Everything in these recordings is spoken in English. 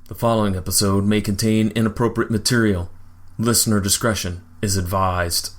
The following episode may contain inappropriate material. Listener discretion is advised.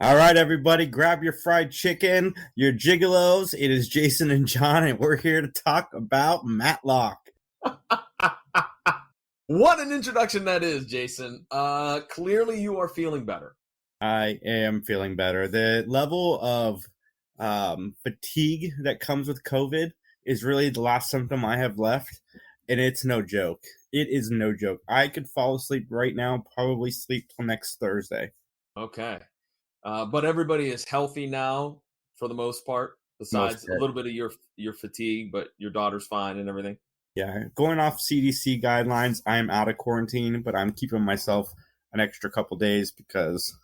All right, everybody, grab your fried chicken, your gigolos. It is Jason and John, and we're here to talk about Matlock. What an introduction that is, Jason. Clearly you are feeling better. I am feeling better. The level of fatigue that comes with COVID is really the last symptom I have left, and it's no joke. It is no joke. I could fall asleep right now, probably sleep till next Thursday. Okay. But everybody is healthy now for the most part, besides a little bit of your fatigue, but your daughter's fine and everything. Yeah, going off CDC guidelines, I am out of quarantine, but I'm keeping myself an extra couple days because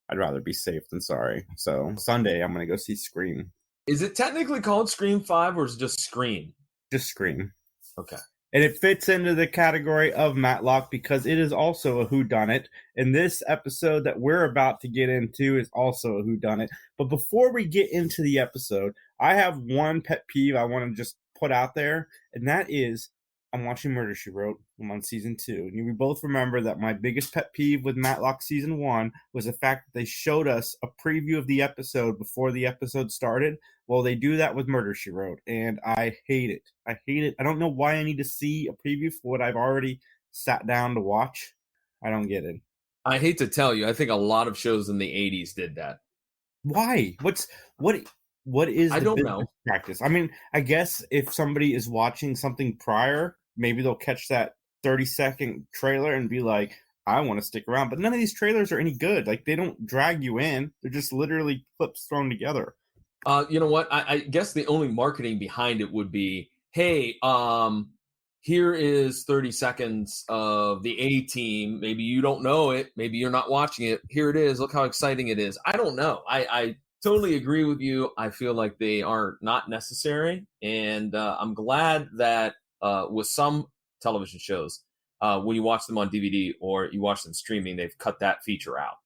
I'd rather be safe than sorry. So Sunday, I'm going to go see Scream. Is it technically called Scream 5 or is it just Scream? Just Scream. Okay. And it fits into the category of Matlock because it is also a whodunit. And this episode that we're about to get into is also a whodunit. But before we get into the episode, I have one pet peeve I want to just put out there. And that is, I'm watching Murder, She Wrote. I'm on season 2. And we both remember that my biggest pet peeve with Matlock season 1 was the fact that they showed us a preview of the episode before the episode started. Well, they do that with Murder, She Wrote, and I hate it. I hate it. I don't know why I need to see a preview for what I've already sat down to watch. I don't get it. I hate to tell you, I think a lot of shows in the 80s did that. Why? What is I don't know. Practice? I mean, I guess if somebody is watching something prior, maybe they'll catch that 30-second trailer and be like, I want to stick around. But none of these trailers are any good. Like, they don't drag you in. They're just literally clips thrown together. You know what? I guess the only marketing behind it would be, hey, here is 30 seconds of the A-Team. Maybe you don't know it. Maybe you're not watching it. Here it is. Look how exciting it is. I don't know. I totally agree with you. I feel like they are not necessary. And I'm glad that with some television shows, when you watch them on DVD or you watch them streaming, they've cut that feature out.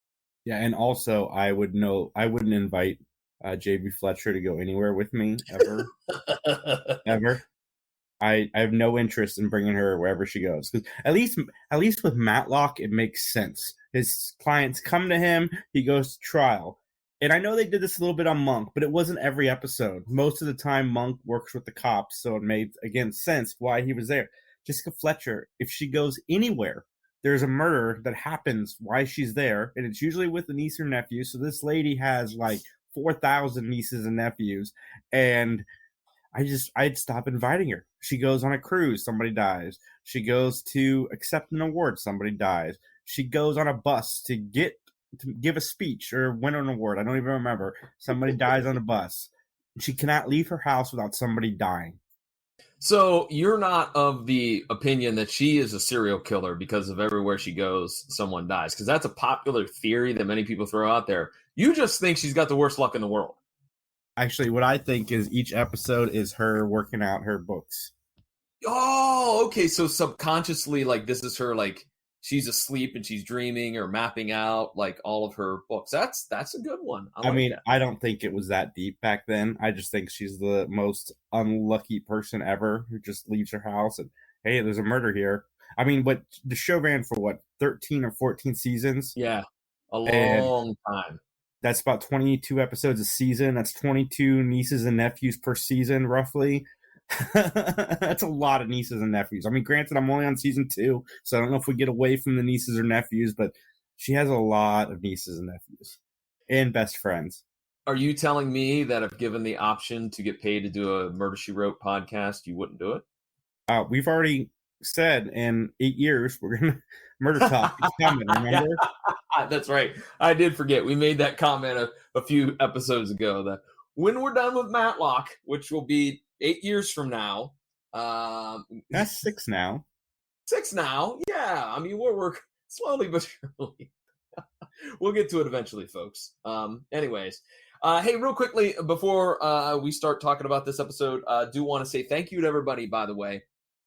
Yeah, and also I wouldn't invite JB Fletcher to go anywhere with me ever. Ever. I have no interest in bringing her wherever she goes. Because at least with Matlock, it makes sense. His clients come to him, he goes to trial. And I know they did this a little bit on Monk, but it wasn't every episode. Most of the time, Monk works with the cops, so it made, again, sense why he was there. Jessica Fletcher, if she goes anywhere, there's a murder that happens while she's there, and it's usually with a niece or nephew. So this lady has like 4,000 nieces and nephews, and I'd stop inviting her. She goes on a cruise, somebody dies. She goes to accept an award, somebody dies. She goes on a bus to give a speech or win an award. I don't even remember. Somebody dies on a bus. She cannot leave her house without somebody dying. So you're not of the opinion that she is a serial killer because of everywhere she goes, someone dies? Because that's a popular theory that many people throw out there. You just think she's got the worst luck in the world. Actually, what I think is each episode is her working out her books. Oh, okay. So subconsciously, like, this is her, like, she's asleep and she's dreaming or mapping out, like, all of her books. That's a good one. I mean, I don't think it was that deep back then. I just think she's the most unlucky person ever who just leaves her house and, hey, there's a murder here. I mean, but the show ran for, 13 or 14 seasons? Yeah, a long time. That's about 22 episodes a season. That's 22 nieces and nephews per season, roughly. That's a lot of nieces and nephews. I mean, granted, I'm only on season 2, so I don't know if we get away from the nieces or nephews, but she has a lot of nieces and nephews and best friends. Are you telling me that if given the option to get paid to do a Murder, She Wrote podcast, you wouldn't do it? We've already said in 8 years, we're going to Murder Talk. It's coming, remember? That's right. I did forget. We made that comment a few episodes ago that when we're done with Matlock, which will be 8 years from now. That's 6 now. 6 now. Yeah. I mean, we're slowly but surely. We'll get to it eventually, folks. Anyways, hey, real quickly before we start talking about this episode, I do want to say thank you to everybody, by the way,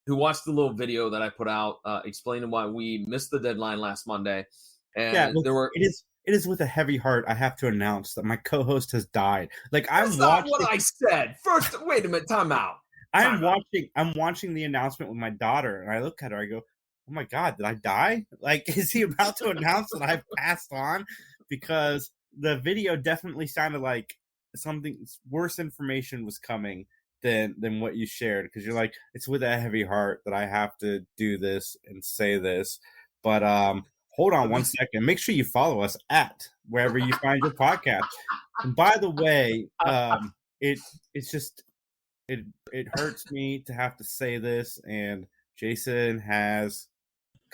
who watched the little video that I put out explaining why we missed the deadline last Monday. And there were. It is with a heavy heart I have to announce that my co-host has died. Like That's not what I said. First, wait a minute. Time out. I'm watching the announcement with my daughter, and I look at her. I go, "Oh my God, did I die? Like, is he about to announce that I've passed on?" Because the video definitely sounded like something worse information was coming than what you shared. Because you're like, it's with a heavy heart that I have to do this and say this. But hold on one second. Make sure you follow us at wherever you find your podcast. And by the way, it's just. It hurts me to have to say this, and Jason has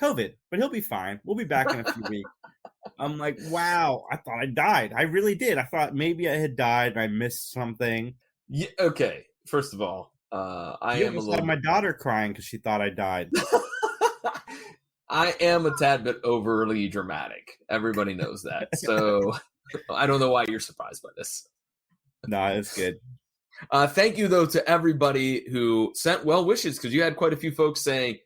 COVID, but he'll be fine. We'll be back in a few weeks. I'm like, wow, I thought I died. I really did. I thought maybe I had died and I missed something. Yeah, okay, first of all, I am a little. My daughter crying because she thought I died. I am a tad bit overly dramatic. Everybody knows that. So I don't know why you're surprised by this. No, it's good. Thank you, though, to everybody who sent well wishes, because you had quite a few folks saying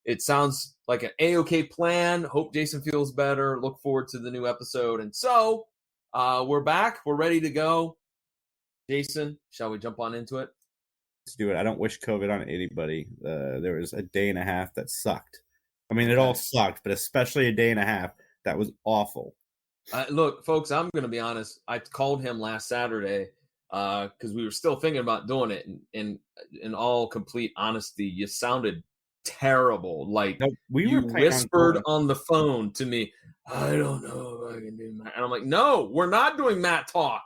it sounds like an A-OK plan. Hope Jason feels better. Look forward to the new episode. And so we're back. We're ready to go. Jason, shall we jump on into it? Let's do it. I don't wish COVID on anybody. There was a day and a half that sucked. I mean, it all sucked, but especially a day and a half that was awful. Look, folks, I'm going to be honest. I called him last Saturday because we were still thinking about doing it. And in all complete honesty, you sounded terrible. Like you whispered on the phone to me, I don't know if I can do that. And I'm like, no, we're not doing Mattalk.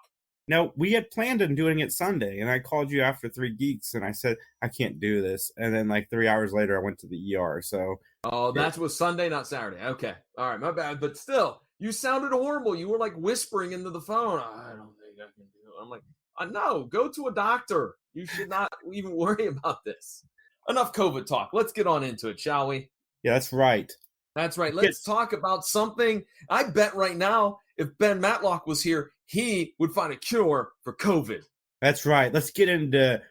No, we had planned on doing it Sunday, and I called you after 3 Geeks, and I said, I can't do this. And then like 3 hours later, I went to the ER. So, oh, that was Sunday, not Saturday. Okay. All right, my bad. But still, you sounded horrible. You were like whispering into the phone. I don't think I can do it. I'm like, no, go to a doctor. You should not even worry about this. Enough COVID talk. Let's get on into it, shall we? Yeah, that's right. That's right. Let's talk about something. I bet right now, if Ben Matlock was here, he would find a cure for COVID. That's right. Let's get into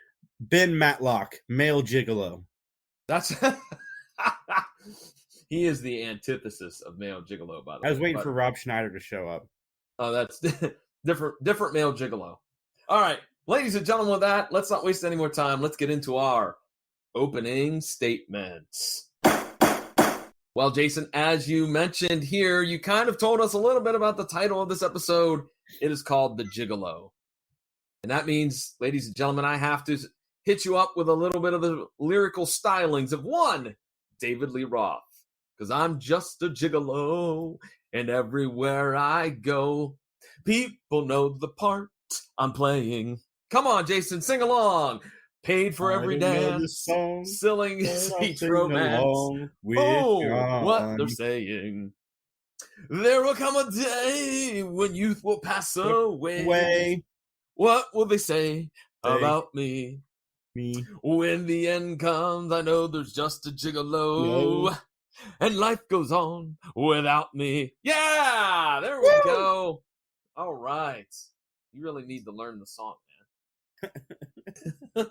Ben Matlock, male gigolo. That's he is the antithesis of male gigolo, by the way. I was waiting for Rob Schneider to show up. Oh, that's different male gigolo. All right, ladies and gentlemen, with that, let's not waste any more time. Let's get into our opening statements. Well, Jason, as you mentioned here, you kind of told us a little bit about the title of this episode. It is called The Gigalo. And that means, ladies and gentlemen, I have to hit you up with a little bit of the lyrical stylings of one, David Lee Roth. Because I'm just a gigolo, and everywhere I go, people know the part I'm playing. Come on, Jason, sing along. Paid for every dance, selling sweet romance. Oh, what they're saying. There will come a day when youth will pass away. What will they say about me? When the end comes, I know there's just a gigolo. No. And life goes on without me. Yeah, there we go. All right. You really need to learn the song, man.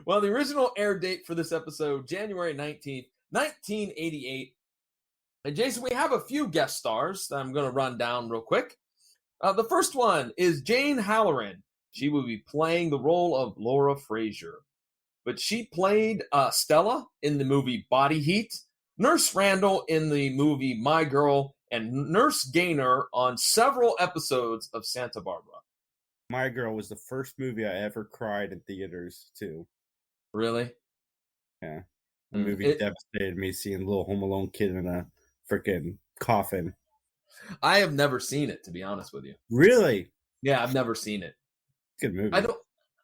Well, the original air date for this episode, January 19th, 1988. And Jason, we have a few guest stars that I'm going to run down real quick. The first one is Jane Halloran. She will be playing the role of Laura Frazier. But she played Stella in the movie Body Heat, Nurse Randall in the movie My Girl, and Nurse Gaynor on several episodes of Santa Barbara. My Girl was the first movie I ever cried in theaters, too. Really? Yeah. The movie devastated me, seeing a little Home Alone kid in a freaking coffin. I have never seen it, to be honest with you. Really? Yeah, I've never seen it. Good movie.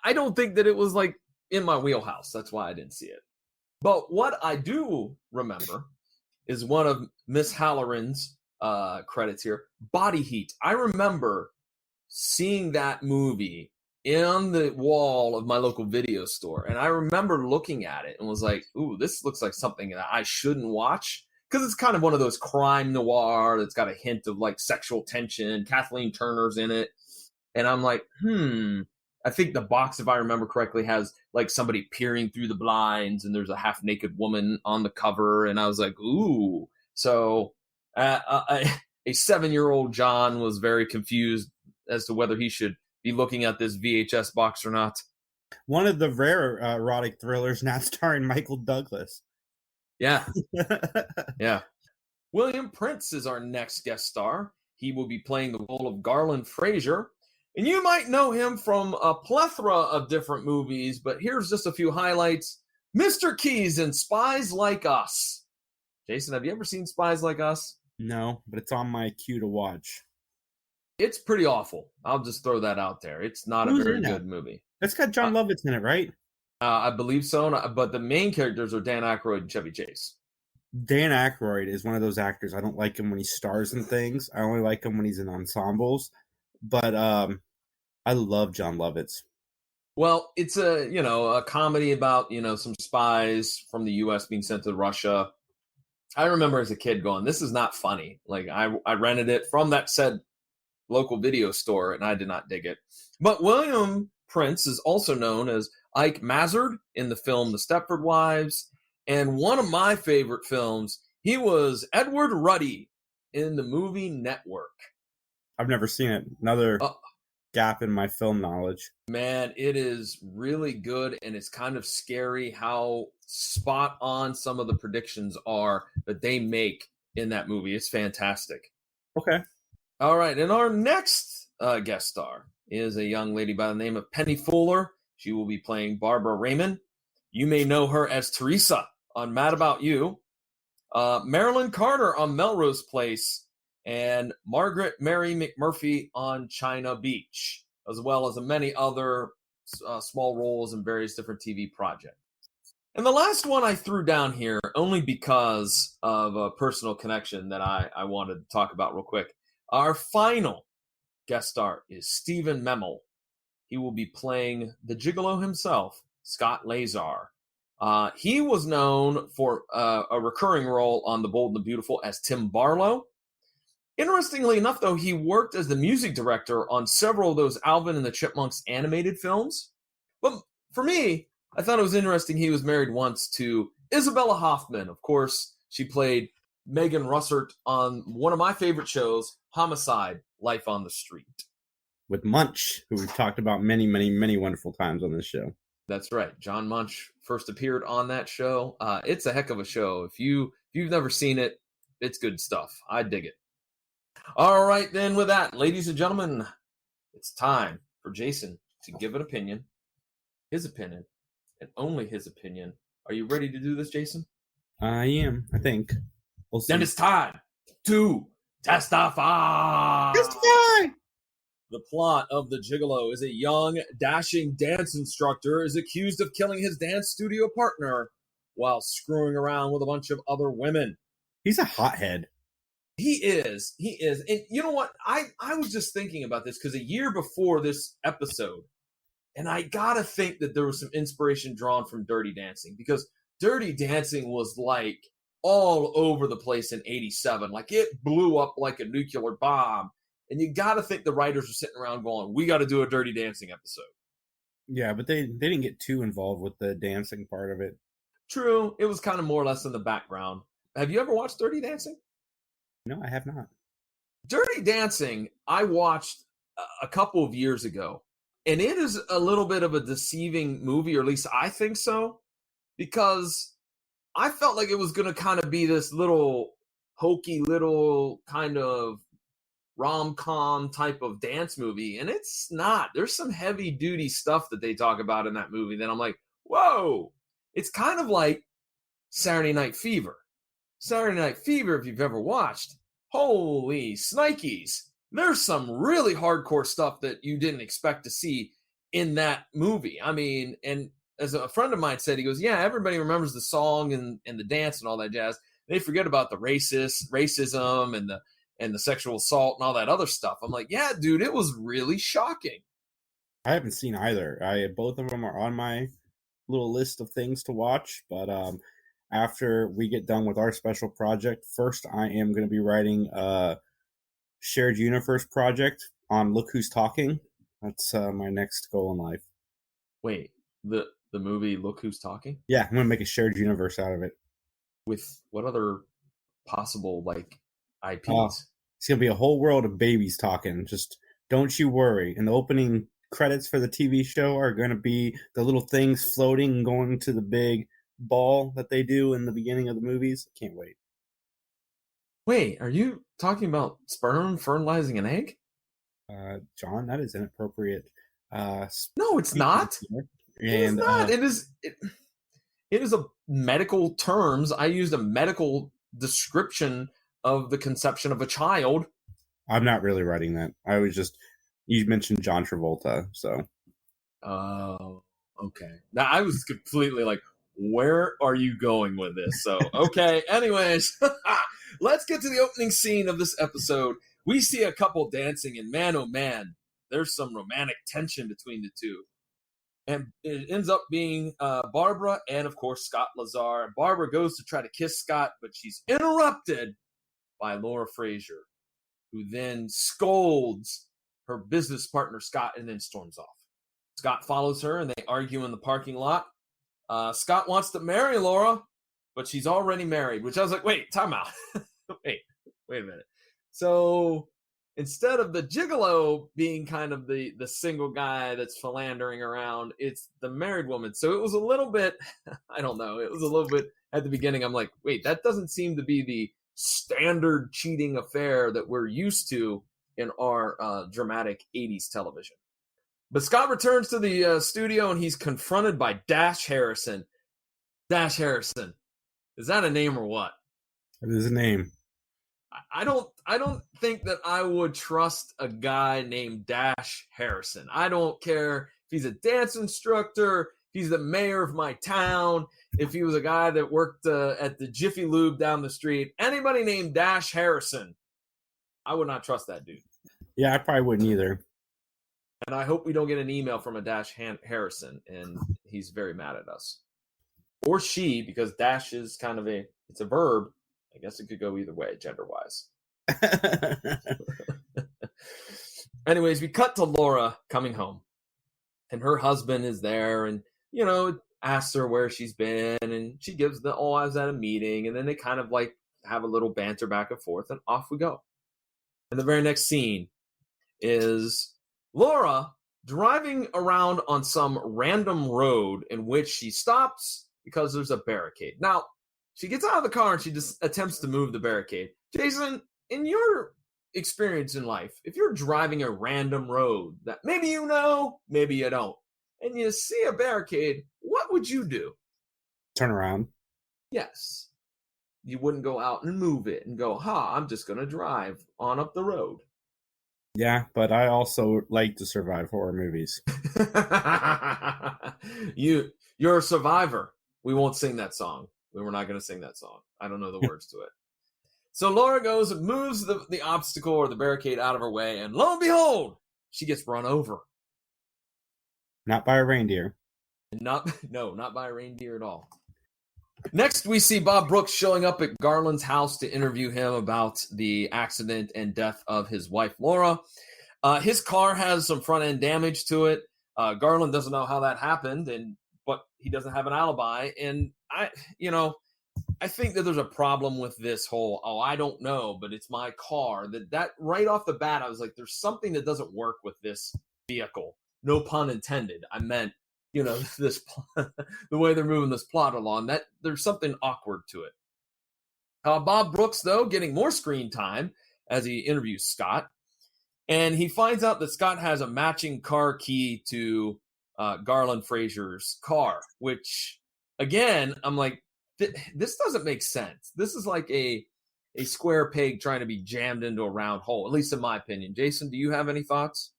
I don't think that it was like in my wheelhouse. That's why I didn't see it. But what I do remember is one of Miss Halloran's credits here, Body Heat. I remember seeing that movie on the wall of my local video store. And I remember looking at it and was like, ooh, this looks like something that I shouldn't watch. Because it's kind of one of those crime noir that's got a hint of like sexual tension. Kathleen Turner's in it. And I'm like, I think the box, if I remember correctly, has like somebody peering through the blinds and there's a half naked woman on the cover. And I was like, ooh. So a 7-year-old John was very confused as to whether he should be looking at this VHS box or not. One of the rare erotic thrillers not starring Michael Douglas. Yeah. Yeah. William Prince is our next guest star. He will be playing the role of Garland Frazier. And you might know him from a plethora of different movies, but here's just a few highlights. Mr. Keys in Spies Like Us. Jason, have you ever seen Spies Like Us? No, but it's on my queue to watch. It's pretty awful. I'll just throw that out there. It's not a very good movie. It's got John Lovitz in it, right? I believe so, but the main characters are Dan Aykroyd and Chevy Chase. Dan Aykroyd is one of those actors. I don't like him when he stars in things. I only like him when he's in ensembles. But I love John Lovitz. Well, it's a comedy about, some spies from the U.S. being sent to Russia. I remember as a kid going, this is not funny. Like I rented it from that said local video store and I did not dig it. But William Prince is also known as Ike Mazard in the film The Stepford Wives. And one of my favorite films, he was Edward Ruddy in the movie Network. I've never seen it. Another gap in my film knowledge. Man, it is really good, and it's kind of scary how spot on some of the predictions are that they make in that movie. It's fantastic. Okay. All right, and our next guest star is a young lady by the name of Penny Fuller. She will be playing Barbara Raymond. You may know her as Teresa on Mad About You, Marilyn Carter on Melrose Place, and Margaret Mary McMurphy on China Beach, as well as many other small roles in various different TV projects. And the last one I threw down here only because of a personal connection that I wanted to talk about real quick. Our final guest star is Stephen Memel. He will be playing the Gigalo himself, Scott Lazar. He was known for a recurring role on The Bold and the Beautiful as Tim Barlow. Interestingly enough, though, he worked as the music director on several of those Alvin and the Chipmunks animated films. But for me, I thought it was interesting he was married once to Isabella Hoffman. Of course, she played Megan Russert on one of my favorite shows, Homicide: Life on the Street. With Munch, who we've talked about many, many, many wonderful times on this show. That's right. John Munch first appeared on that show. It's a heck of a show. If you've never seen it, it's good stuff. I dig it. All right, then, with that, ladies and gentlemen, it's time for Jason to give an opinion, his opinion, and only his opinion. Are you ready to do this, Jason? I am, I think. We'll see. Then it's time to testify. Testify! The plot of The Gigalo is a young, dashing dance instructor is accused of killing his dance studio partner while screwing around with a bunch of other women. He's a hothead. He is. And you know what? I was just thinking about this because a year before this episode, and I gotta think that there was some inspiration drawn from Dirty Dancing, because Dirty Dancing was like all over the place in '87. Like it blew up like a nuclear bomb. And you gotta think the writers were sitting around going, we gotta do a Dirty Dancing episode. Yeah, but they didn't get too involved with the dancing part of it. True. It was kind of more or less in the background. Have you ever watched Dirty Dancing? No, I have not. Dirty Dancing, I watched a couple of years ago. And it is a little bit of a deceiving movie, or at least I think so, because I felt like it was going to kind of be this little hokey little kind of rom-com type of dance movie, and it's not. There's some heavy-duty stuff that they talk about in that movie that I'm like, whoa! It's kind of like Saturday Night Fever. Saturday Night Fever, if you've ever watched, holy snikes! There's some really hardcore stuff that you didn't expect to see in that movie. I mean, and as a friend of mine said, he goes, yeah, everybody remembers the song and the dance and all that jazz. They forget about the racism and the sexual assault and all that other stuff. I'm like, yeah, dude, it was really shocking. I haven't seen either. Both of them are on my little list of things to watch, but after we get done with our special project, first I am going to be writing a shared universe project on Look Who's Talking. That's my next goal in life. Wait, the movie Look Who's Talking? Yeah, I'm going to make a shared universe out of it. With what other possible like Uh, IPs? it's going to be a whole world of babies talking. Just don't you worry. And the opening credits for the TV show are going to be the little things floating and going to the big ball that they do in the beginning of the movies. Can't wait. Wait, are you talking about sperm fertilizing an egg? John, that is inappropriate. No, it's not. It is And not. It is a medical terms. I used a medical description of the conception of a child. I'm not really writing that. I was just, you mentioned John Travolta, so. Oh, okay. Now I was completely like, where are you going with this? So, okay. Anyways, let's get to the opening scene of this episode. We see a couple dancing, and man, oh man, there's some romantic tension between the two. And it ends up being Barbara and, of course, Scott Lazar. Barbara goes to try to kiss Scott, but she's interrupted by Laura Frazier, who then scolds her business partner, Scott, and then storms off. Scott follows her, and they argue in the parking lot. Scott wants to marry Laura, but she's already married, which I was like, wait, time out. wait a minute. So instead of the gigolo being kind of the single guy that's philandering around, it's the married woman. So it was a little bit, I don't know, it was a little bit at the beginning. I'm like, wait, that doesn't seem to be the standard cheating affair that we're used to in our dramatic 80s television. But Scott returns to the studio and he's confronted by Dash Harrison. Dash Harrison. Is that a name or what? That is a name. I don't think that I would trust a guy named Dash Harrison. I don't care if he's a dance instructor, if he's the mayor of my town, if he was a guy that worked at the Jiffy Lube down the street. Anybody named Dash Harrison, I would not trust that dude. Yeah, I probably wouldn't either. And I hope we don't get an email from a Dash Harrison and he's very mad at us. Or she, because dash is kind of it's a verb. I guess it could go either way, gender-wise. Anyways, we cut to Laura coming home. And her husband is there and, asks her where she's been. And she gives I was at a meeting. And then they kind of like have a little banter back and forth. And off we go. And the very next scene is Laura driving around on some random road in which she stops because there's a barricade. Now, she gets out of the car and she just attempts to move the barricade. Jason, in your experience in life, if you're driving a random road that maybe you know, maybe you don't, and you see a barricade, what would you do? Turn around. Yes. You wouldn't go out and move it and go, I'm just going to drive on up the road. Yeah, but I also like to survive horror movies. You're a survivor. We won't sing that song. We're not going to sing that song. I don't know the words to it. So Laura goes and moves the obstacle or the barricade out of her way, and lo and behold, she gets run over. Not by a reindeer. Not by a reindeer at all. Next, we see Bob Brooks showing up at Garland's house to interview him about the accident and death of his wife, Laura. His car has some front-end damage to it. Garland doesn't know how that happened, but he doesn't have an alibi. And I think that there's a problem with this whole, I don't know, but it's my car. That right off the bat, I was like, there's something that doesn't work with this vehicle. No pun intended. I meant, this the way they're moving this plot along, that there's something awkward to it. Bob Brooks, though, getting more screen time as he interviews Scott. And he finds out that Scott has a matching car key to Garland Frazier's car, which, again, I'm like, this doesn't make sense. This is like a square peg trying to be jammed into a round hole, at least in my opinion. Jason, do you have any thoughts?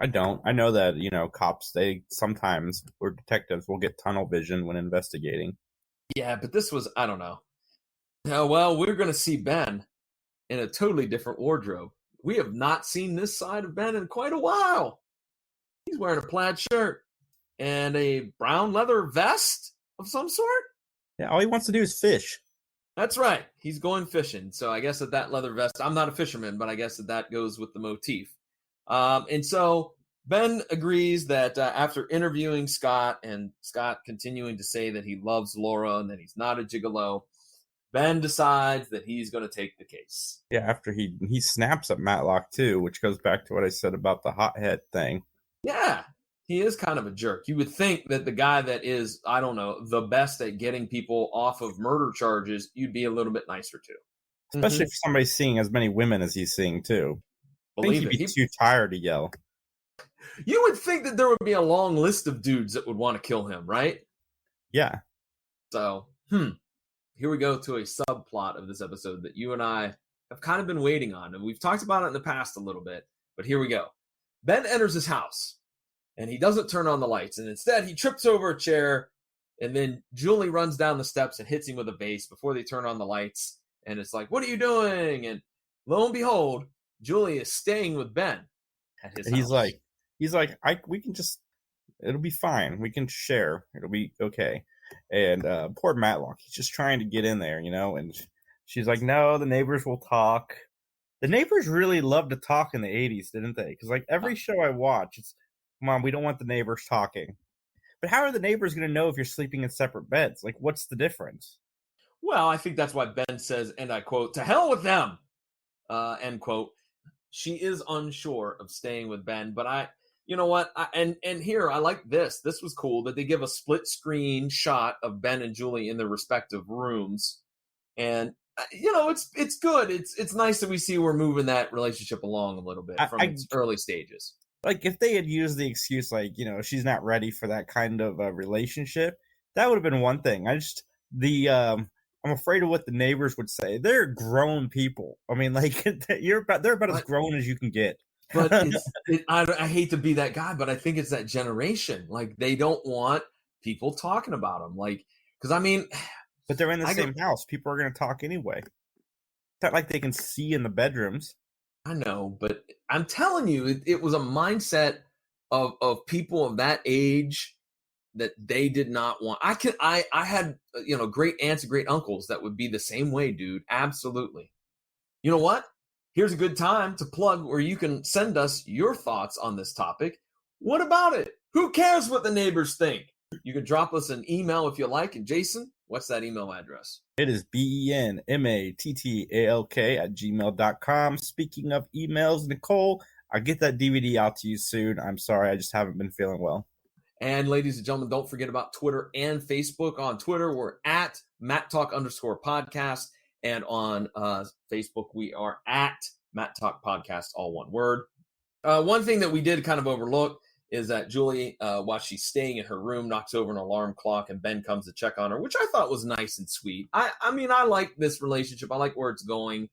I don't. I know that, cops, they sometimes, or detectives, will get tunnel vision when investigating. Yeah, but this was, I don't know. Well, we're going to see Ben in a totally different wardrobe. We have not seen this side of Ben in quite a while. He's wearing a plaid shirt and a brown leather vest of some sort. Yeah, all he wants to do is fish. That's right. He's going fishing. So I guess that leather vest, I'm not a fisherman, but I guess that goes with the motif. And so Ben agrees that after interviewing Scott and Scott continuing to say that he loves Laura and that he's not a gigolo, Ben decides that he's going to take the case. Yeah, after he snaps at Matlock too, which goes back to what I said about the hothead thing. Yeah, he is kind of a jerk. You would think that the guy that is, I don't know, the best at getting people off of murder charges, you'd be a little bit nicer to. Especially if somebody's seeing as many women as he's seeing too. Believe I think it. he'd be too tired to yell. You would think that there would be a long list of dudes that would want to kill him, right? Yeah. So, here we go to a subplot of this episode that you and I have kind of been waiting on. And we've talked about it in the past a little bit, but here we go. Ben enters his house and he doesn't turn on the lights. And instead he trips over a chair and then Julie runs down the steps and hits him with a vase before they turn on the lights. And it's like, what are you doing? And lo and behold, Julie is staying with Ben at his house. He's like, we can just, it'll be fine. We can share. It'll be okay. And poor Matlock, he's just trying to get in there, and she's like, no, the neighbors will talk. The neighbors really loved to talk in the 80s, didn't they? Because like every show I watch, it's, Mom, we don't want the neighbors talking. But how are the neighbors going to know if you're sleeping in separate beds? Like, what's the difference? Well, I think that's why Ben says, and I quote, to hell with them, end quote. She is unsure of staying with Ben, but you know what? And here, I like this. This was cool that they give a split screen shot of Ben and Julie in their respective rooms. And, it's good. It's nice that we see we're moving that relationship along a little bit from its early stages. Like, if they had used the excuse, like, she's not ready for that kind of relationship, that would have been one thing. I'm afraid of what the neighbors would say. They're grown people. I mean, like, they're about as grown as you can get. But I hate to be that guy, but I think it's that generation. Like, they don't want people talking about them. Like, because I mean, but they're in the same house. People are going to talk anyway. It's not like they can see in the bedrooms. I know, but I'm telling you, it was a mindset of people of that age that they did not want. I had great aunts and great uncles that would be the same way, dude. Absolutely. You know what? Here's a good time to plug where you can send us your thoughts on this topic. What about it? Who cares what the neighbors think? You can drop us an email if you like. And Jason, what's that email address? It is benmattalk@gmail.com. Speaking of emails, Nicole, I'll get that DVD out to you soon. I'm sorry, I just haven't been feeling well. And ladies and gentlemen, don't forget about Twitter and Facebook. On Twitter, we're at Mattalk_podcast. And on Facebook, we are at Mattalk Podcast, all one word. One thing that we did kind of overlook is that Julie, while she's staying in her room, knocks over an alarm clock and Ben comes to check on her, which I thought was nice and sweet. I mean, I like this relationship. I like where it's going.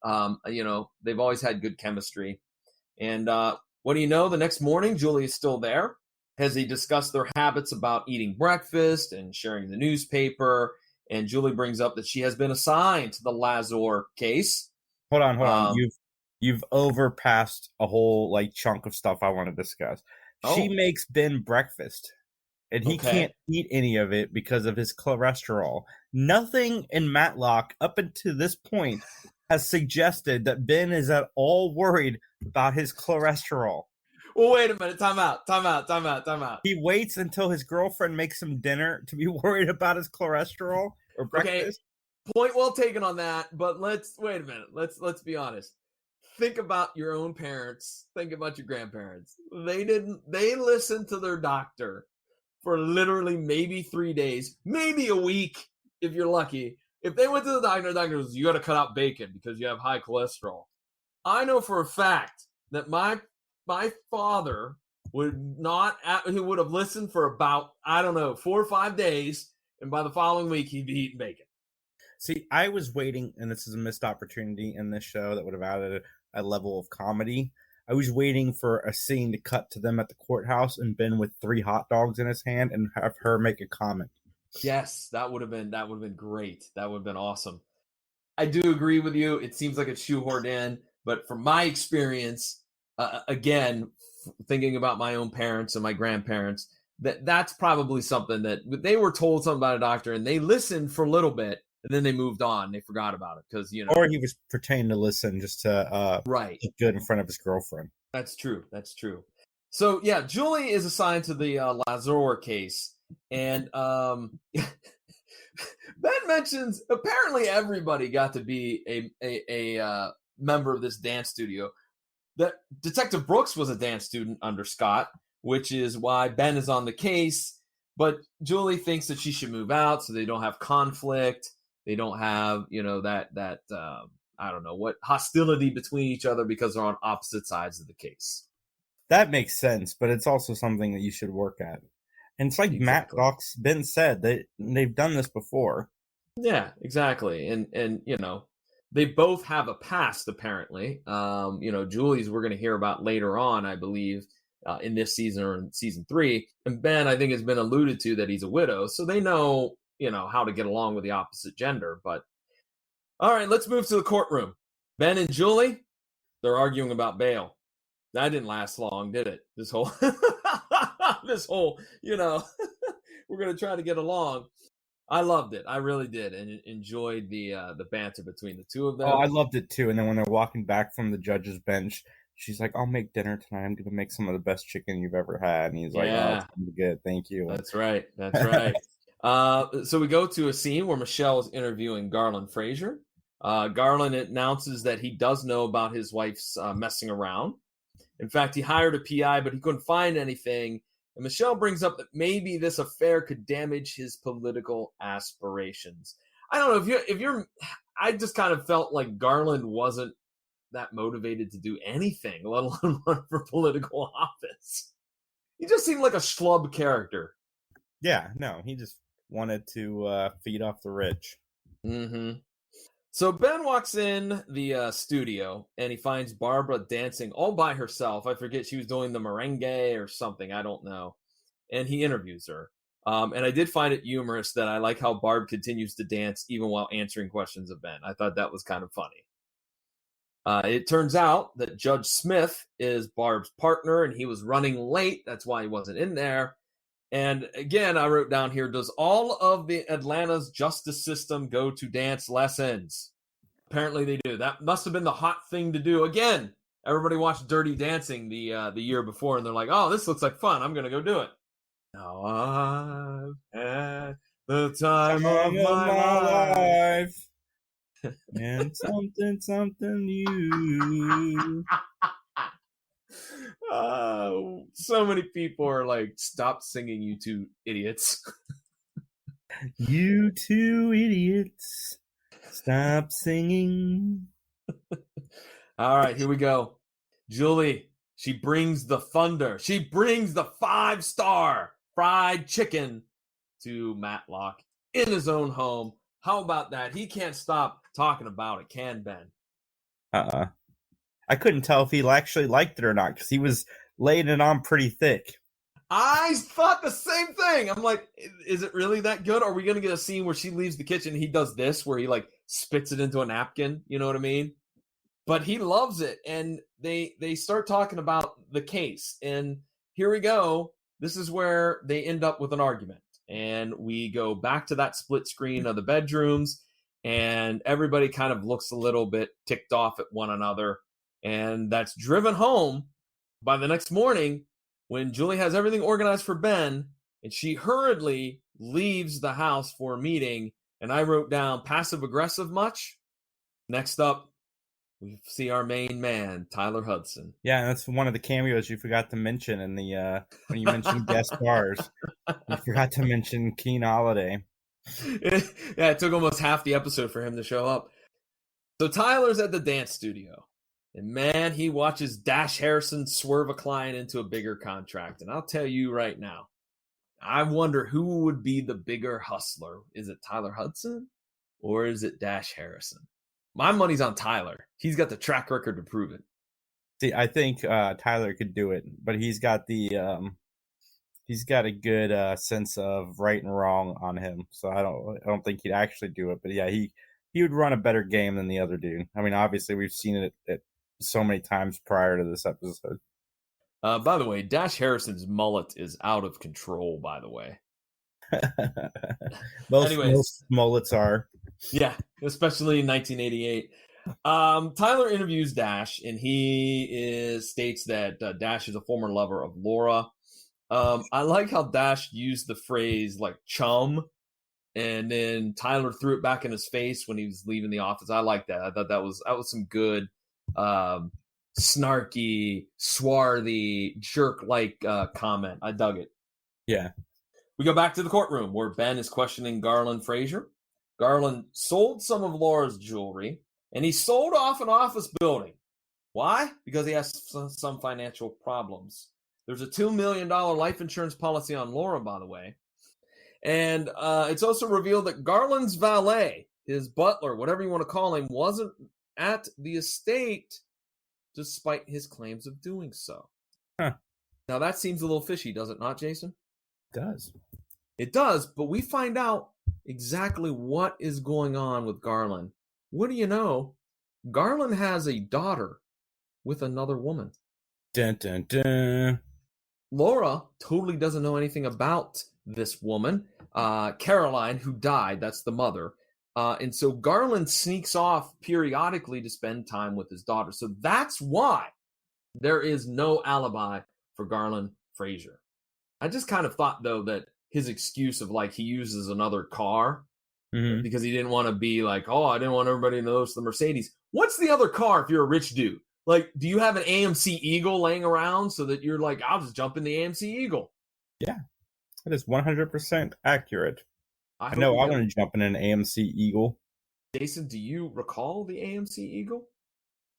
They've always had good chemistry. And what do you know? The next morning, Julie is still there. As they discuss their habits about eating breakfast and sharing the newspaper. And Julie brings up that she has been assigned to the Lazor case. Hold on. You've overpassed a whole chunk of stuff I want to discuss. Oh. She makes Ben breakfast, and he can't eat any of it because of his cholesterol. Nothing in Matlock up until this point has suggested that Ben is at all worried about his cholesterol. Well, wait a minute. Time out. He waits until his girlfriend makes him dinner to be worried about his cholesterol or breakfast. Okay. Point well taken on that, but let's wait a minute. Let's be honest. Think about your own parents. Think about your grandparents. They listened to their doctor for literally maybe 3 days, maybe a week if you're lucky. If they went to the doctor goes, you got to cut out bacon because you have high cholesterol. I know for a fact that my father would have listened for about, 4 or 5 days. And by the following week, he'd be eating bacon. See, I was waiting, and this is a missed opportunity in this show that would have added a level of comedy. I was waiting for a scene to cut to them at the courthouse and Ben with 3 hot dogs in his hand and have her make a comment. Yes, that would have been great. That would have been awesome. I do agree with you. It seems like it's shoehorned in, but from my experience, again, thinking about my own parents and my grandparents, that's probably something that they were told something about a doctor and they listened for a little bit and then they moved on. They forgot about it because, Or he was pretending to listen just to right. look good in front of his girlfriend. That's true. That's true. So yeah, Julie is assigned to the Lazor case, and Ben mentions apparently everybody got to be a member of this dance studio. That Detective Brooks was a dance student under Scott, which is why Ben is on the case. But Julie thinks that she should move out so they don't have conflict. They don't have, that I don't know what hostility between each other because they're on opposite sides of the case. That makes sense, but it's also something that you should work at. And it's like Exactly. Matlock's been said that they've done this before. Yeah, exactly. And they both have a past apparently. Julie's we're going to hear about later on, I believe, in this season or in season 3. And Ben, I think, has been alluded to that he's a widow, so they know, how to get along with the opposite gender. But all right, let's move to the courtroom. Ben and Julie, they're arguing about bail. That didn't last long, did it? This whole, we're going to try to get along. I loved it. I really did, and enjoyed the banter between the two of them. Oh, I loved it too. And then when they're walking back from the judge's bench, she's like, "I'll make dinner tonight. I'm going to make some of the best chicken you've ever had." And he's like, "Oh, it's gonna be good. Thank you." That's right. That's right. So we go to a scene where Michelle is interviewing Garland Frazier. Garland announces that he does know about his wife's messing around. In fact, he hired a PI, but he couldn't find anything. And Michelle brings up that maybe this affair could damage his political aspirations. I don't know if you're. I just kind of felt like Garland wasn't that motivated to do anything, let alone run for political office. He just seemed like a schlub character. Yeah, no, he just wanted to feed off the rich. Mm-hmm. So Ben walks in the studio and he finds Barbara dancing all by herself. I forget, she was doing the merengue or something. I don't know. And he interviews her. And I did find it humorous that I like how Barb continues to dance even while answering questions of Ben. I thought that was kind of funny. It turns out that Judge Smith is Barb's partner and he was running late. That's why he wasn't in there. And again, I wrote down here, does all of the Atlanta's justice system go to dance lessons? Apparently they do. That must have been the hot thing to do. Again, everybody watched Dirty Dancing the year before, and they're like, oh, this looks like fun. I'm going to go do it. Now I've had the time of my life. And something new. So many people are like, stop singing, you two idiots. You two idiots, stop singing. All right, here we go. Julie, she brings the thunder. She brings the 5-star fried chicken to Matlock in his own home. How about that? He can't stop talking about it, can Ben? I couldn't tell if he actually liked it or not because he was laying it on pretty thick. I thought the same thing. I'm like, is it really that good? Are we going to get a scene where she leaves the kitchen and he does this, where he like spits it into a napkin? You know what I mean? But he loves it. And they start talking about the case. And here we go. This is where they end up with an argument. And we go back to that split screen of the bedrooms. And everybody kind of looks a little bit ticked off at one another. And that's driven home by the next morning when Julie has everything organized for Ben and she hurriedly leaves the house for a meeting. And I wrote down passive aggressive much. Next up, we see our main man, Tyler Hudson. Yeah, that's one of the cameos you forgot to mention in the when you mentioned guest stars. You forgot to mention Keen Holiday. Yeah, it took almost half the episode for him to show up. So Tyler's at the dance studio. And man, he watches Dash Harrison swerve a client into a bigger contract. And I'll tell you right now, I wonder who would be the bigger hustler. Is it Tyler Hudson or is it Dash Harrison? My money's on Tyler. He's got the track record to prove it. See, I think Tyler could do it, but he's got a good sense of right and wrong on him. So I don't think he'd actually do it. But yeah, he would run a better game than the other dude. I mean, obviously we've seen it at so many times prior to this episode. By the way, Dash Harrison's mullet is out of control, by the way. Most mullets are. Yeah, especially in 1988. Tyler interviews Dash, and he states that Dash is a former lover of Laura. I like how Dash used the phrase like chum, and then Tyler threw it back in his face when he was leaving the office. I like that. I thought that was some good, snarky, swarthy, jerk-like comment. I dug it. Yeah. We go back to the courtroom where Ben is questioning Garland Frazier. Garland sold some of Laura's jewelry, and he sold off an office building. Why? Because he has some financial problems. There's a $2 million life insurance policy on Laura, by the way. And it's also revealed that Garland's valet, his butler, whatever you want to call him, wasn't at the estate despite his claims of doing so. Huh. Now, that seems a little fishy, does it not, Jason? It does. It does, but we find out exactly what is going on with Garland. What do you know? Garland has a daughter with another woman. Dun, dun, dun. Laura totally doesn't know anything about this woman, Caroline, who died. That's the mother. And so Garland sneaks off periodically to spend time with his daughter. So that's why there is no alibi for Garland Frazier. I just kind of thought, though, that his excuse of like he uses another car because he didn't want to be like, oh, I didn't want everybody to notice the Mercedes. What's the other car if you're a rich dude? Like, do you have an AMC Eagle laying around so that you're like, I'll just jump in the AMC Eagle? Yeah, that is 100% accurate. I know I want to jump in an AMC Eagle. Jason, do you recall the AMC Eagle?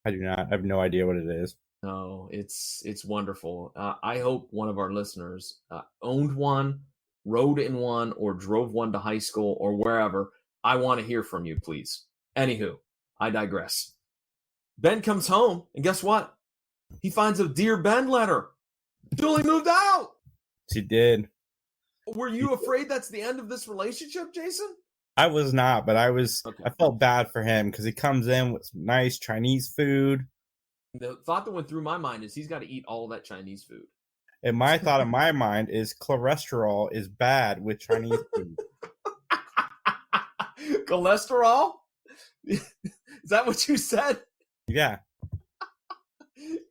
I do not. I have no idea what it is. No, it's wonderful. I hope one of our listeners owned one, rode in one, or drove one to high school or wherever. I want to hear from you, please. Anywho, I digress. Ben comes home, and guess what? He finds a Dear Ben letter. Julie moved out. She did. Were you afraid that's the end of this relationship, Jason? I was not, but I was. Okay. I felt bad for him because he comes in with some nice Chinese food. The thought that went through my mind is he's got to eat all that Chinese food. And my thought in my mind is cholesterol is bad with Chinese food. Cholesterol? Is that what you said? Yeah.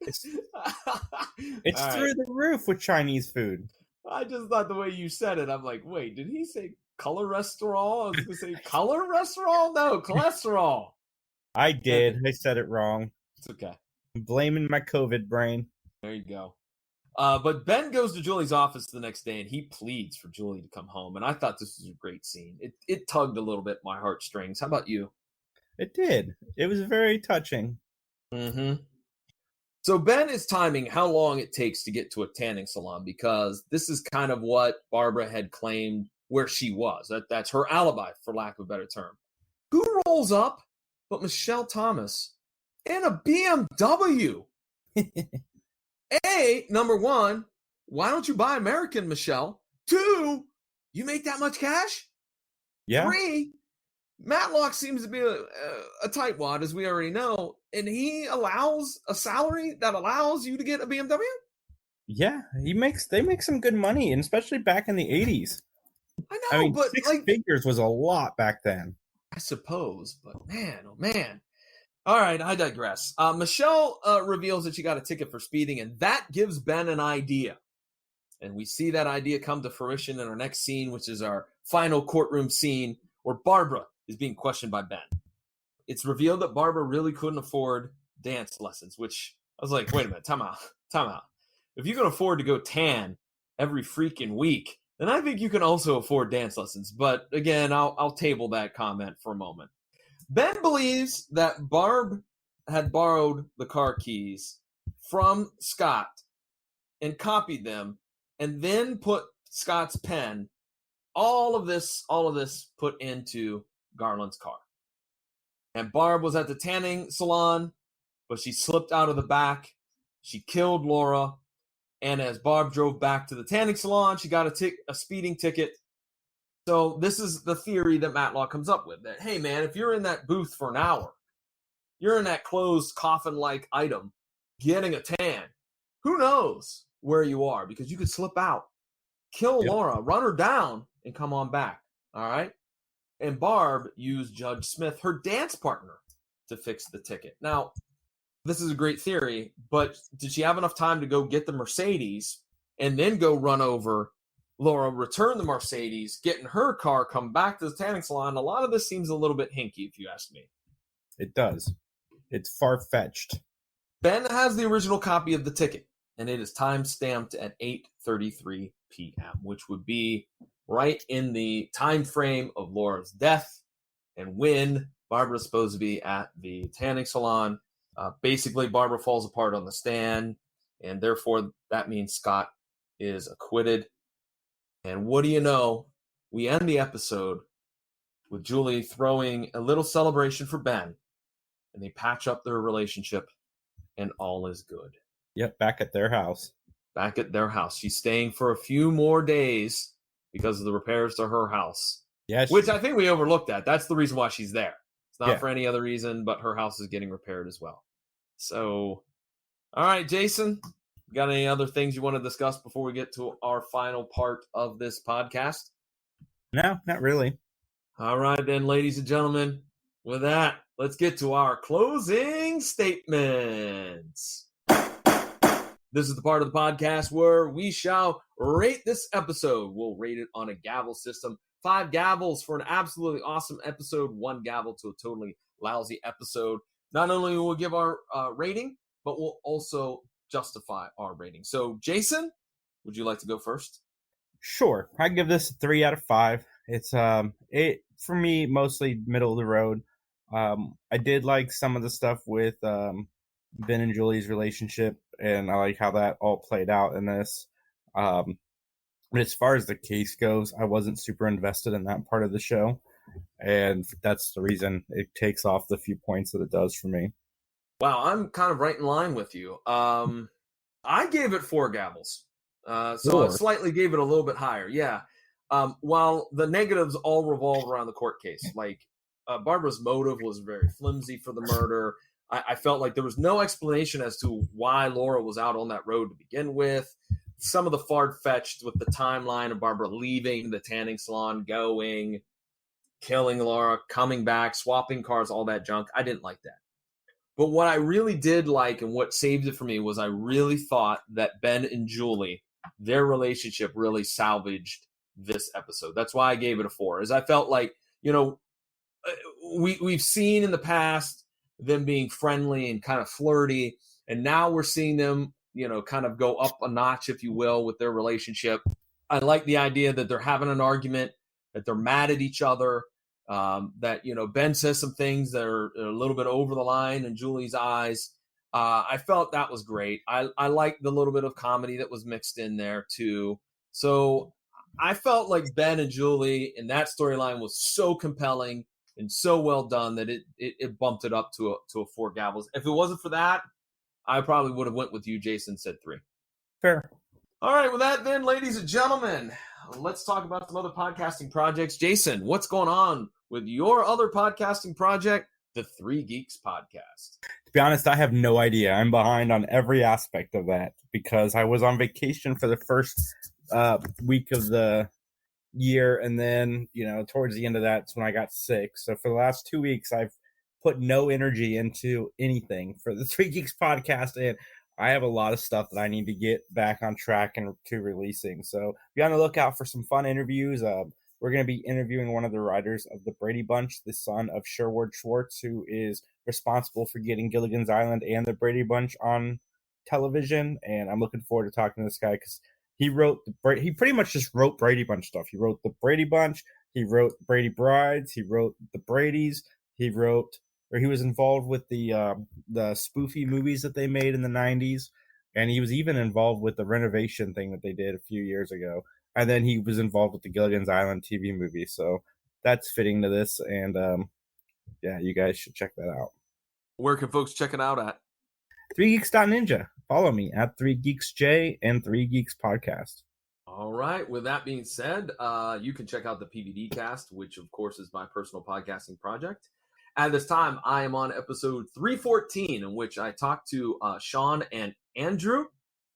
It's right. Through the roof with Chinese food. I just thought the way you said it, I'm like, wait, did he say cholesterol? I was going to say cholesterol? No, cholesterol. I did. I said it wrong. It's okay. I'm blaming my COVID brain. There you go. But Ben goes to Julie's office the next day, and he pleads for Julie to come home. And I thought this was a great scene. It tugged a little bit my heartstrings. How about you? It did. It was very touching. Mm-hmm. So Ben is timing how long it takes to get to a tanning salon because this is kind of what Barbara had claimed where she was. That's her alibi, for lack of a better term. Who rolls up but Michelle Thomas in a BMW? Number one, why don't you buy American, Michelle? 2, you make that much cash? Yeah. 3, Matlock seems to be a tightwad, as we already know, and he allows a salary that allows you to get a BMW? Yeah, they make some good money, and especially back in the 80s. I know, but 6 figures was a lot back then. I suppose, but man, oh man. All right, I digress. Michelle reveals that she got a ticket for speeding, and that gives Ben an idea. And we see that idea come to fruition in our next scene, which is our final courtroom scene where Barbara is being questioned by Ben. It's revealed that Barbara really couldn't afford dance lessons, which I was like, wait a minute, time out. If you can afford to go tan every freaking week, then I think you can also afford dance lessons. But again, I'll table that comment for a moment. Ben believes that Barb had borrowed the car keys from Scott and copied them and then put Scott's pen, all of this put into Garland's car. And Barb was at the tanning salon, but she slipped out of the back. She killed Laura. And as Barb drove back to the tanning salon, she got a speeding ticket. So this is the theory that Matlock comes up with, that, hey, man, if you're in that booth for an hour, you're in that closed coffin-like item getting a tan, who knows where you are, because you could slip out, kill Laura, run her down, and come on back. All right. And Barb used Judge Smith, her dance partner, to fix the ticket. Now, this is a great theory, but did she have enough time to go get the Mercedes and then go run over Laura, return the Mercedes, get in her car, come back to the tanning salon? A lot of this seems a little bit hinky, if you ask me. It does. It's far-fetched. Ben has the original copy of the ticket, and it is time-stamped at 8:33 p.m., which would be right in the time frame of Laura's death and when Barbara's supposed to be at the tanning salon. Basically, Barbara falls apart on the stand, and therefore that means Scott is acquitted. And what do you know? We end the episode with Julie throwing a little celebration for Ben, and they patch up their relationship, and all is good. Yep, back at their house. Back at their house. She's staying for a few more days because of the repairs to her house. Yeah, which I think we overlooked that. That's the reason why she's there. It's not Yeah. for any other reason, but her house is getting repaired as well. So, all right, Jason, got any other things you want to discuss before we get to our final part of this podcast? No, not really. All right, then, ladies and gentlemen, with that, let's get to our closing statements. This is the part of the podcast where we shall rate this episode. We'll rate it on a gavel system. 5 gavels for an absolutely awesome episode, 1 gavel to a totally lousy episode. Not only will we give our rating, but we'll also justify our rating. So, Jason, would you like to go first? Sure. I give this a 3 out of 5. It's it for me mostly middle of the road. I did like some of the stuff with Ben and Julie's relationship, and I like how that all played out in this. But as far as the case goes, I wasn't super invested in that part of the show, and that's the reason it takes off the few points that it does for me. Wow, I'm kind of right in line with you. I gave it 4 gavels. So I 4? slightly gave it a little bit higher. Yeah. While the negatives all revolve around the court case, like Barbara's motive was very flimsy for the murder. I felt like there was no explanation as to why Laura was out on that road to begin with. Some of the far-fetched with the timeline of Barbara leaving the tanning salon, going, killing Laura, coming back, swapping cars, all that junk. I didn't like that. But what I really did like and what saved it for me was I really thought that Ben and Julie, their relationship really salvaged this episode. That's why I gave it a 4. As I felt like, we've seen in the past them being friendly and kind of flirty, and now we're seeing them, kind of go up a notch, if you will, with their relationship. I like the idea that they're having an argument, that they're mad at each other, that, Ben says some things that are a little bit over the line in Julie's eyes. I felt that was great. I liked the little bit of comedy that was mixed in there too. So I felt like Ben and Julie in that storyline was so compelling and so well done that it bumped it up to a 4 gavels. If it wasn't for that, I probably would have went with you, Jason, said 3. Fair. All right, with that then, ladies and gentlemen, let's talk about some other podcasting projects. Jason, what's going on with your other podcasting project, the 3 Geeks Podcast? To be honest, I have no idea. I'm behind on every aspect of that because I was on vacation for the first week of the year, and then towards the end of that's when I got sick. So for the last 2 weeks I've put no energy into anything for the 3 Geeks Podcast, and I have a lot of stuff that I need to get back on track and to releasing. So be on the lookout for some fun interviews. We're going to be interviewing one of the writers of the Brady Bunch, the son of Sherwood Schwartz, who is responsible for getting Gilligan's Island and the Brady Bunch on television. And I'm looking forward to talking to this guy because he pretty much just wrote Brady Bunch stuff. He wrote the Brady Bunch. He wrote Brady Brides. He wrote the Bradys. He was involved with the spoofy movies that they made in the 90s. And he was even involved with the renovation thing that they did a few years ago. And then he was involved with the Gilligan's Island TV movie. So that's fitting to this. And you guys should check that out. Where can folks check it out at? 3geeks.ninja. Follow me at 3geeksj and 3 Geeks Podcast. All right. With that being said, you can check out the PVD cast, which of course is my personal podcasting project. At this time, I am on episode 314, in which I talked to Sean and Andrew.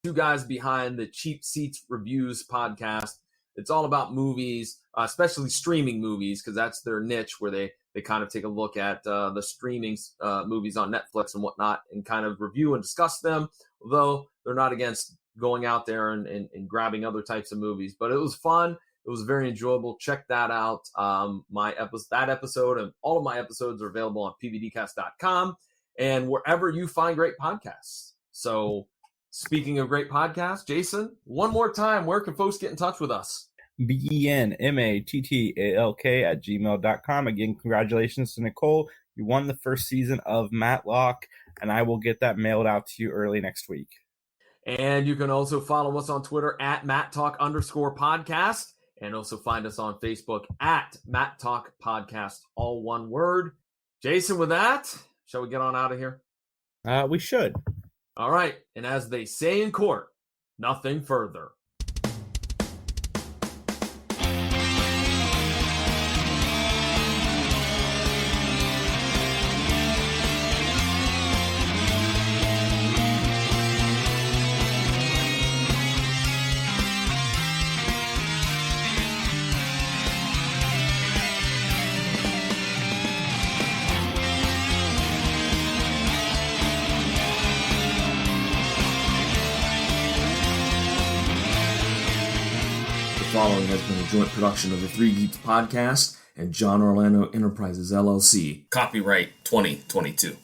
two guys behind the Cheap Seats Reviews podcast. It's all about movies, especially streaming movies, because that's their niche, where they kind of take a look at the streaming movies on Netflix and whatnot and kind of review and discuss them, though they're not against going out there and grabbing other types of movies. But it was fun. It was very enjoyable. Check that out. That episode and all of my episodes are available on pvdcast.com and wherever you find great podcasts. So speaking of great podcasts, Jason, one more time, where can folks get in touch with us? BenMattalk@gmail.com. Again, congratulations to Nicole. You won the first season of Matlock, and I will get that mailed out to you early next week. And you can also follow us on Twitter at MattTalk_podcast, and also find us on Facebook at Mattalk Podcast, all one word. Jason, with that, shall we get on out of here? We should. All right. And as they say in court, nothing further. The following has been a joint production of the Three Geeks Podcast and John Orlando Enterprises, LLC. Copyright 2022.